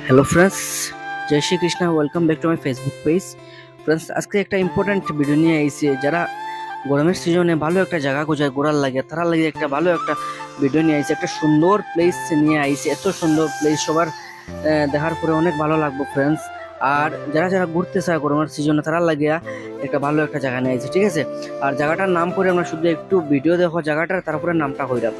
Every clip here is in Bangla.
হ্যালো ফ্রেন্ডস, জয় Shri Krishna. Welcome back to my Facebook page. Friends, আজকে একটা ইম্পর্ট্যান্ট ভিডিও নিয়ে আইছি। যারা গরমের সিজনে ভালো একটা জায়গা খোঁজায় ঘোরার লাগে, তারা লাগে একটা ভালো একটা ভিডিও নিয়ে আইছি। একটা সুন্দর প্লেস নিয়ে আইছি। এত সুন্দর প্লেস সবার দেখার পরে অনেক ভালো লাগবে ফ্রেন্ডস। আর যারা যারা ঘুরতে চায় গরমের সিজনে, তারা লাগিয়া একটা ভালো একটা জায়গা নিয়ে আইছি, ঠিক আছে। আর জায়গাটার নাম করে আমরা শুধু একটু ভিডিও দেখো জায়গাটার, তারপরে নামটা কইরাম।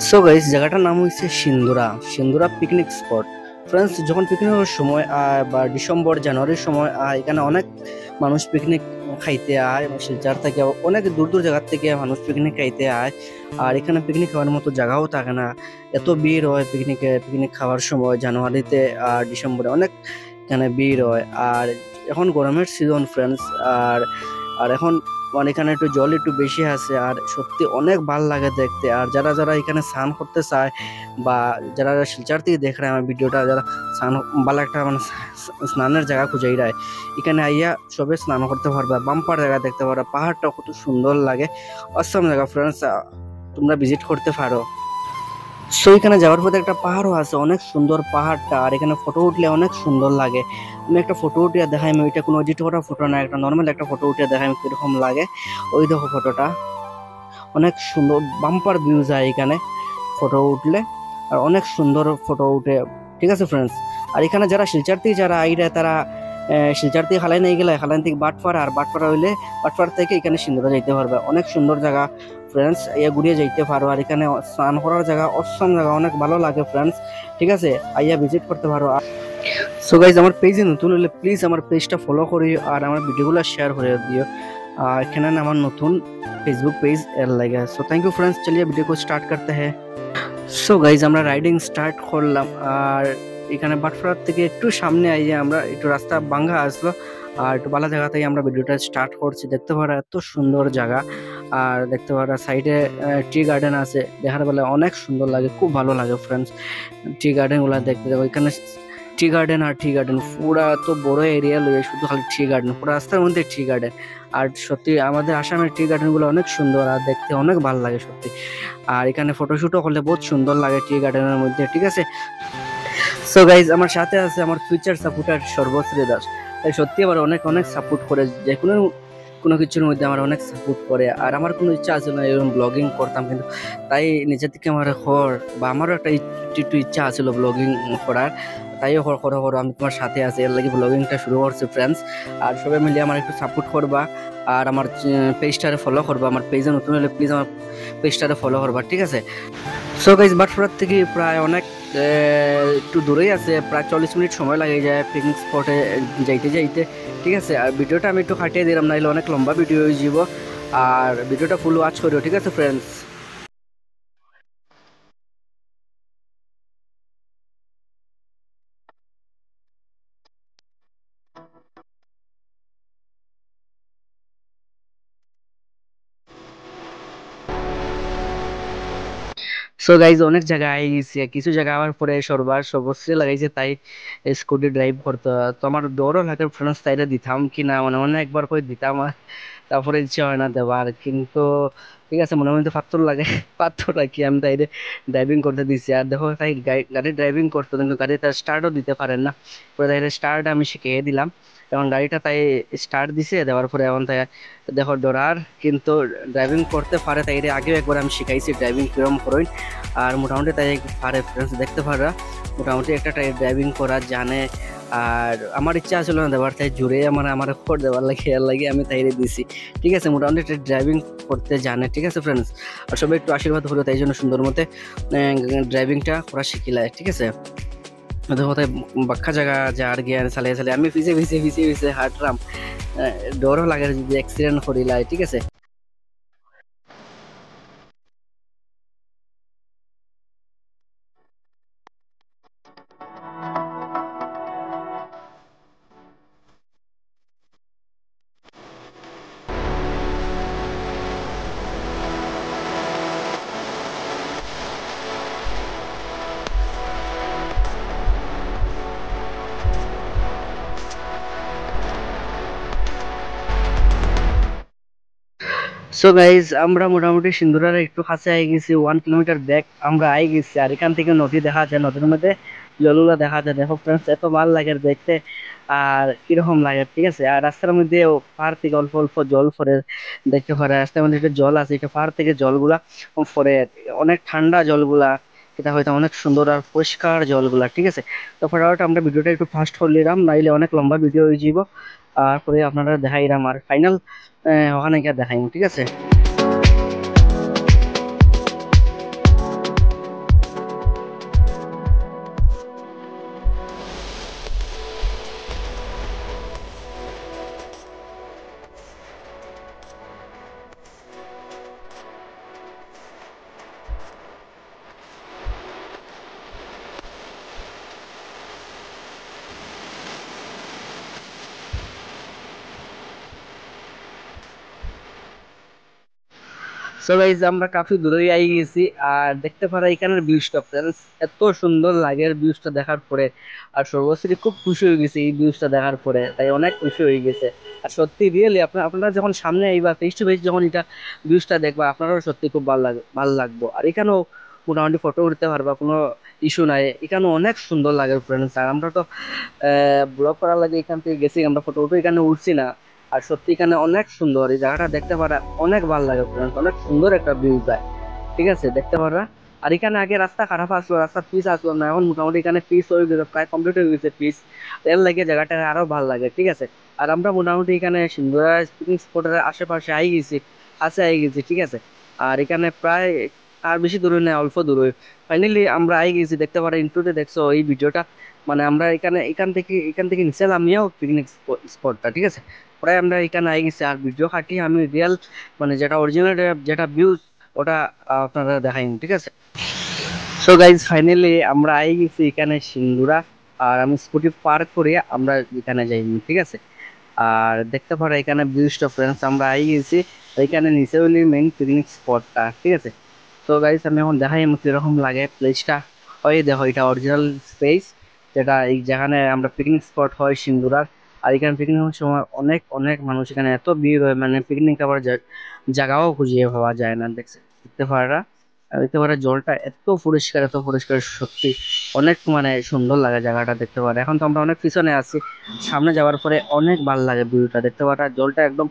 সো গাইস, জায়গাটার নাম হচ্ছে সিন্দুরা। সিন্দুরা পিকনিক স্পট। ফ্রেন্ডস, যখন পিকনিকের সময় বা ডিসেম্বর জানুয়ারির সময় এখানে অনেক মানুষ পিকনিক খাইতে আয়। শিলচর থেকে অনেক দূর দূর জায়গা থেকে মানুষ পিকনিক খাইতে আয়। আর এখানে পিকনিক খাওয়ার মতো জায়গাও থাকে না, এত ভিড় হয় পিকনিক খাওয়ার সময়। জানুয়ারিতে আর ডিসেম্বরে অনেক এখানে ভিড় হয়। আর এখন গরমের সিজন ফ্রেন্ডস। আর আর এখন মানে এখানে একটু জল একটু বেশি আছে, আর সত্যি অনেক ভালো লাগে দেখতে। আর যারা যারা এখানে স্নান করতে চায় বা যারা শিলচর থেকে দেখে আমার ভিডিওটা, যারা স্নান ভালো একটা মানে স্নানের জায়গা খুঁজেই রায়, এখানে আইয়া সবে স্নান করতে পারবে। বাম্পার জায়গা দেখতে পারবে, পাহাড়টা কত সুন্দর লাগে। অসম জায়গা ফ্রেন্ডস, তোমরা ভিজিট করতে পারো। সো এখানে যাওয়ার পথে একটা পাহাড়ও আছে, অনেক সুন্দর পাহাড়টা। আর এখানে ফটো উঠলে অনেক সুন্দর লাগে। আমি একটা ফটো উঠিয়ে দেখাই, আমি ওইটা কোনো এডিট করা ফটো না, একটা নর্মাল একটা ফটো উঠিয়ে দেখাই আমি কিরকম লাগে। ওই দেখো ফটোটা, অনেক সুন্দর বাম্পার ভিউ যায় এখানে ফটো উঠলে। আর অনেক সুন্দর ফটো উঠে, ঠিক আছে ফ্রেন্ডস। আর এখানে যারা শিলচর থেকে যারা আইরা, তারা শিলচর থেকে খালাই নিয়ে গেলে, খালাই থেকে বাটপাড়া, আর বাটপাড়া হইলে বাটপাড়া থেকে এখানে সিন্দুরা যাইতে পারবে। অনেক সুন্দর জায়গা ফ্রেন্ডস, ইয়া ঘুরিয়ে যাইতে পারো। আর এখানে স্নান করার জায়গা, অসম জায়গা, অনেক ভালো লাগে ফ্রেন্ডস, ঠিক আছে। আইয়া ভিজিট করতে পারো। সো গাইজ, আমার পেজে নতুন হলে প্লিজ আমার পেজটা ফলো করিও, আর আমার ভিডিওগুলো শেয়ার করে দিও। এখানে আমার নতুন फेसबुक पेज एल लगा। सो थैंक यू फ्रेंड्स, चलिए वीडियो को स्टार्ट करते हैं। সো গাইজ, আমরা রাইডিং স্টার্ট করলাম। আর এখানে বাটফ্রার থেকে একটু সামনে আইয়ে আমরা একটু রাস্তা ভাঙ্গা আসলো, আর একটু ভালো জায়গা থেকে আমরা ভিডিওটা স্টার্ট করছি। দেখতে পারা এত সুন্দর জায়গা। আর দেখতে পারা সাইডে টি গার্ডেন আছে, দেখার বেলা অনেক সুন্দর লাগে, খুব ভালো লাগে ফ্রেন্ডস টি গার্ডেন গুলা দেখতে। যাবো এখানে টি গার্ডেন, আর টি গার্ডেন পুরা তো বড় এরিয়া লইয়ে শুধু খালি টি গার্ডেন, পুরো রাস্তার মধ্যে টি গার্ডেন। আর সত্যি আমাদের আসামের টি গার্ডেন গুলো অনেক সুন্দর, আর দেখতে অনেক ভালো লাগে সত্যি। আর এখানে ফটোশুটও করলে বহুত সুন্দর লাগে টি গার্ডেনের মধ্যে, ঠিক আছে। সো গাইজ, আমার সাথে আছে আমার ফিউচার সাপোর্টার সর্বশ্রী দাস। তাই সত্যি আমার অনেক অনেক সাপোর্ট করে, যে কোনো কোনো কিছুর মধ্যে আমার অনেক সাপোর্ট করে। আর আমার কোনো ইচ্ছা আছে না এরকম ব্লগিং করতাম, কিন্তু তাই নিজে থেকে আমার বা আমারও একটা একটু ইচ্ছা আছিল ব্লগিং করার। তাইও করো করো, আমি তোমার সাথে আছি, এর লাগে ব্লগিংটা শুরু করছি ফ্রেন্ডস। আর সবাই মিলে আমার একটু সাপোর্ট করবা, আর আমার পেজটারে ফলো করবা। আমার পেজে নতুন হলে প্লিজ আমার পেজটারে ফলো করবা, ঠিক আছে। সো গাইজ, বাটফ্রার থেকে প্রায় অনেক একটু দূরেই আছে, প্রায় 40 মিনিট সময় লাগে যায় পিকনিক স্পটে যাইতে যাইতে, ঠিক আছে। আর ভিডিওটা আমি একটু কাটিয়ে দিলাম, নাইলে অনেক লম্বা ভিডিও হয়ে যাব। আর ভিডিওটা ফুল ওয়াচ করিও, ঠিক আছে ফ্রেন্ডস। সো গাইজ, অনেক জায়গা আই গেছি, কিছু জায়গা আবার পরে সর্বশ্রী লাগাইছে, তাই স্কুটি ড্রাইভ করতে হয়। তো আমার ডরও লাগে ফ্রেন্ডস, তাইলে দিতাম কি না, মনে মনে একবার করে দিতাম, আর তারপরে ইচ্ছে হয় না দেওয়ার। কিন্তু ঠিক আছে, মনে মনে তো পাথর লাগে পাথর রাখি আমি তাইলে ড্রাইভিং করতে দিছি। আর দেখো, তাই গাড়ি ড্রাইভিং করতো, কিন্তু গাড়ি তার স্টার্টও দিতে পারেন না। পরে তাই স্টার্ট আমি শিখিয়ে দিলাম, এবং গাড়িটা তাই স্টার্ট দিছে, দেওয়ার পরে এখন তাই দেখো ডরার, কিন্তু ড্রাইভিং করতে পারে। তাই আগেও একবার আমি শিখাইছি ড্রাইভিং কিরম করুন। আর মোটামুটি তাই পারে ফ্রেন্ডস, দেখতে পারা মোটামুটি একটা ড্রাইভিং করা জানে। আর আমার ইচ্ছা ছিল না দেওয়ার, তাই জুড়ে আমার উপর দেওয়ার লাগে, এর লাগে আমি তাইরে দিছি, ঠিক আছে। মোটামুটি একটা ড্রাইভিং করতে জানে, ঠিক আছে ফ্রেন্ডস। আর সবাই একটু আশীর্বাদ হলো, তাই জন্য সুন্দর মতে ড্রাইভিংটা করা শিখিলায়, ঠিক আছে। দেখো তাই বাক্কা জায়গা যার জ্ঞান চালিয়ে চালিয়ে আমি পিছিয়ে হাঁটলাম। ডরও লাগে যদি অ্যাক্সিডেন্ট করিলাই, ঠিক আছে। সো গাইজ আমরা মোটামুটি সিন্ধুরার একটু কাছে আই গেছি, 1 কিলোমিটার ব্যাক আমরা আই গেছি। আর এখান থেকে নদী দেখা যায়, নদীর মধ্যে জলগুলা দেখা যায়। দেখো ফ্রেন্ডস, এত ভালো লাগে দেখতে। আর কিরকম লাগে, ঠিক আছে। আর রাস্তার মধ্যে পাহাড় থেকে অল্প অল্প জল পড়ে দেখতে পারে। রাস্তার মধ্যে একটা জল আছে, এটা পাহাড় থেকে জলগুলা পড়ে, অনেক ঠান্ডা জলগুলা। এটা হয়তো অনেক সুন্দর আর পরিষ্কার জলগুলা, ঠিক আছে। তো ফটাফট আমরা ভিডিওটা একটু ফাস্ট করলাম, নাইলে অনেক লম্বা ভিডিও হয়ে যাব। আর পরে আপনারা দেখাইলাম আর ফাইনাল ওখানে গিয়ে দেখাইম, ঠিক আছে। সো গাইজ আমরা কাফি দূরে আই গেছি। আর দেখতে পারা এখানের ভিউজটা ফ্রেন্ডস, এত সুন্দর লাগে ভিউজটা দেখার পরে। আর সর্বশ্রী খুব খুশি হয়ে গেছে এই ভিউজটা দেখার পরে, তাই অনেক খুশি হয়ে গেছে। আর সত্যি রিয়েলি আপনারা যখন সামনে আইবা, ফেস টু ফেস যখন এটা ভিউজটা দেখবা, আপনারও সত্যি খুব ভালো লাগবো। আর এখানেও মোটামুটি ফটো উঠতে পারবা, কোনো ইস্যু নাই। এখানে অনেক সুন্দর লাগে ফ্রেন্ডস। আর আমরা তো ব্লগ করার লাগে এখান থেকে গেছি, আমরা ফটো উঠে এখানে উঠছি না। আর সত্যি এখানে অনেক সুন্দর, এই জায়গাটা দেখতে পারা অনেক ভালো লাগে friends, অনেক সুন্দর একটা ভিউ যায়, ঠিক আছে, দেখতে পারা। আর এখানে আগে রাস্তা খারাপ আসলো, রাস্তার পিচ আসলো না, এখন মোটামুটি এখানে পিচ হয়ে গেছে, প্রায় কমপ্লিট হয়ে গেছে পিচ। এর লাগে জায়গাটা আরো ভালো লাগে, ঠিক আছে। আর আমরা মোটামুটি এখানে সিন্ধুরা পিকনিক স্পটের আশেপাশে আই গেছি, কাছে আই গেছি, ঠিক আছে। আর এখানে প্রায় আর বেশি দূরে নেই, অল্প দূরে। ফাইনালি আমরা আই গেছি, দেখতে পারা ইন্টুতে দেখছো এই ভিডিওটা। মানে আমরা এখান থেকে নিচে নামিয়েও পিকনিক স্পটটা, ঠিক আছে। প্রায় আমরা এখানে আই গেছি। আর ভিডিও খাটি আমি রিয়েল, মানে যেটা অরিজিনাল যেটা ভিউজ, ওটা আপনারা দেখাইন, ঠিক আছে। সো গাইজ ফাইনালি আমরা আই গেছি এখানে সিন্দুরা। আর আমি স্কুটি পার্ক করে আমরা এখানে যাইনি, ঠিক আছে। আর দেখতে পারো এখানে ভিউজটা ফ্রেন্ডস, আমরা আই গেছি এখানে নিচে হলি মেইন পিকনিক স্পটটা, ঠিক আছে। তো গাইস আমি এখন দেখাই আমার কিরকম লাগে প্লেসটা। ওই দেখো, এটা অরিজিনাল স্পেস, যেটা এই যেখানে আমরা পিকনিক স্পট হয় সিন্দুরার। আর এখানে পিকনিকের সময় অনেক অনেক মানুষ, এখানে এত ভিড় হয়, মানে পিকনিক আবার জায়গাও খুঁজে পাওয়া যায় না, দেখতে পারা। আর দেখতে পারা জলটা এত পরিষ্কার সত্যি অনেক মানে সুন্দর লাগে জায়গাটা দেখতে পারে। এখন তো আমরা অনেক পিছনে আছি, সামনে যাওয়ার পরে অনেক ভালো লাগে ভিউটা দেখতে পারা। জলটা একদম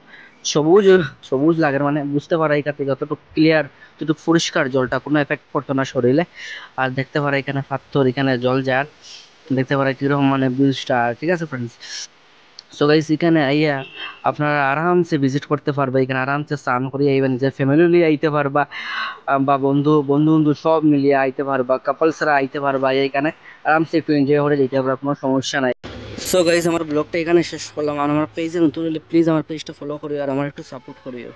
সবুজ সবুজ লাগে, মানে বুঝতে পারা এটা থেকে যতটুকু ক্লিয়ার, যতটুকু পরিষ্কার জলটা, কোনো এফেক্ট করতো না শরীরে। আর দেখতে পারা এখানে পাথর, এখানে জল যায়, দেখতে পারা কিরকম মানে ভিউজটা, ঠিক আছে ফ্রেন্ডস। সো গাইস এখানে আইয়া আপনারা আরামসে ভিজিট করতে পারবে, এখানে আরামসে স্নান করে আইবা, নিজের ফ্যামিলি নিয়ে আইতে পারবা। বা বন্ধু সব মিলিয়ে আইতে পারবা, কাপলসরা আইতে পারবা এখানে, আরামসে একটু এনজয় করে যেতে পারবা, কোনো সমস্যা নাই। সো গাইস আমার ব্লগটা এখানে শেষ করলাম। আর আমার পেজে নতুন হলে প্লিজ আমার পেজটা ফলো করিও আর আমার একটু সাপোর্ট করিও।